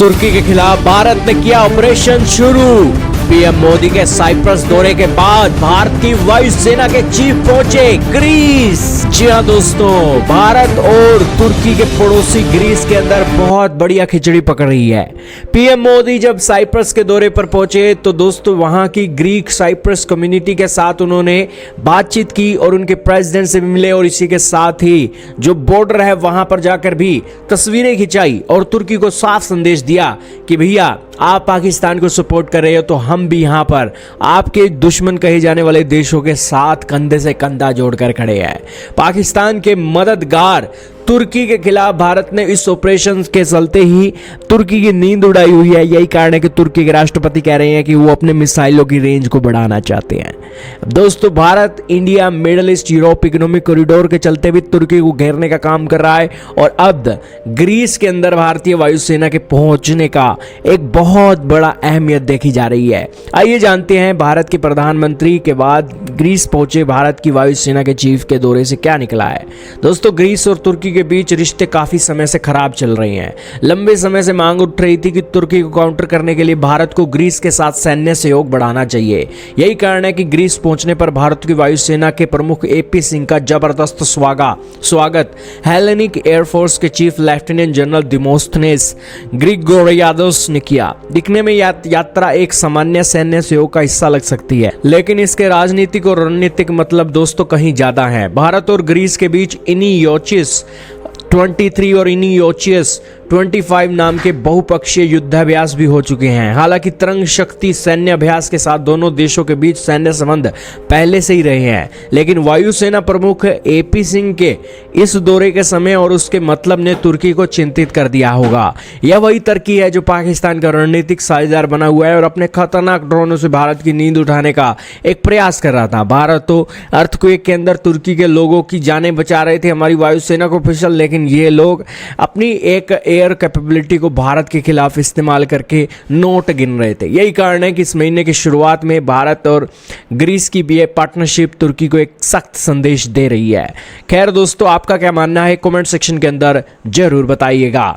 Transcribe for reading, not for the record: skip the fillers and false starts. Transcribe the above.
तुर्की के खिलाफ भारत ने किया ऑपरेशन शुरू। पीएम मोदी के साइप्रस दौरे के बाद भारत की वायुसेना के चीफ पहुंचे ग्रीस। जी हां दोस्तों, भारत और तुर्की के पड़ोसी ग्रीस के अंदर बहुत बढ़िया खिचड़ी पकड़ रही है। पीएम मोदी जब साइप्रस के दौरे पर पहुंचे तो दोस्तों वहां की ग्रीक साइप्रस कम्युनिटी के साथ उन्होंने बातचीत की और उनके प्रेसिडेंट से भी मिले और इसी के साथ ही जो बॉर्डर है वहां पर जाकर भी तस्वीरें खिंचाई और तुर्की को साफ संदेश दिया कि भैया आप पाकिस्तान को सपोर्ट कर रहे हो तो हम भी यहां पर आपके दुश्मन कहे जाने वाले देशों के साथ कंधे से कंधा जोड़कर खड़े हैं। पाकिस्तान के मददगार तुर्की के खिलाफ भारत ने इस ऑपरेशन के चलते ही तुर्की की नींद उड़ाई हुई है। यही कारण है कि तुर्की के राष्ट्रपति कह रहे हैं कि वो अपने मिसाइलों की रेंज को बढ़ाना चाहते हैं। दोस्तों, Bharat India middle east Europe economic corridor के चलते भी तुर्की को घेरने का काम कर रहा है और अब ग्रीस के अंदर भारतीय वायुसेना के पहुंचने का एक बहुत बड़ा अहमियत देखी जा रही है। आइए जानते हैं भारत के प्रधानमंत्री के बाद ग्रीस पहुंचे भारत की वायुसेना के चीफ के दौरे से क्या निकला है। दोस्तों, ग्रीस और तुर्की के बीच रिश्ते काफी समय से खराब चल रहे हैं। लंबे समय से मांग उठ रही थी कि तुर्की को काउंटर करने के लिए भारत को ग्रीस के साथ सैन्य सहयोग बढ़ाना चाहिए। यही कारण है कि ग्रीस पहुंचने पर भारत की वायुसेना के प्रमुख एपी सिंह का जबरदस्त स्वागत हेलेनिक एयरफोर्स के चीफ लेफ्टिनेंट जनरल दिमोस्थेनेस ग्रिगोरियादोस ने किया। दिखने में यात्रा एक सामान्य सैन्य सहयोग का हिस्सा लग सकती है, लेकिन इसके राजनीतिक और रणनीतिक मतलब दोस्तों कहीं ज्यादा है। भारत और ग्रीस के बीच इनियोचिस 23 और इनियोचियस 25 नाम के बहुपक्षीय युद्धाभ्यास भी हो चुके हैं। हालांकि तरंग शक्ति सैन्य अभ्यास के साथ दोनों देशों के बीच सैन्य संबंध पहले से ही रहे हैं, लेकिन वायुसेना प्रमुख एपी सिंह के इस दौरे के समय और उसके मतलब ने तुर्की को चिंतित कर दिया होगा। यह वही तुर्की है जो पाकिस्तान का रणनीतिक साझेदार बना हुआ है और अपने खतरनाक ड्रोनों से भारत की नींद उठाने का एक प्रयास कर रहा था। भारत तो अर्थक्वेक के अंदर तुर्की के लोगों की जानें बचा रहे थे, हमारी वायुसेना को फिसल, लेकिन ये लोग अपनी एक एयर कैपेबिलिटी को भारत के खिलाफ इस्तेमाल करके नोट गिन रहे थे। यही कारण है कि इस महीने की शुरुआत में भारत और ग्रीस की भी पार्टनरशिप तुर्की को एक सख्त संदेश दे रही है। खैर दोस्तों, आपका क्या मानना है कमेंट सेक्शन के अंदर जरूर बताइएगा।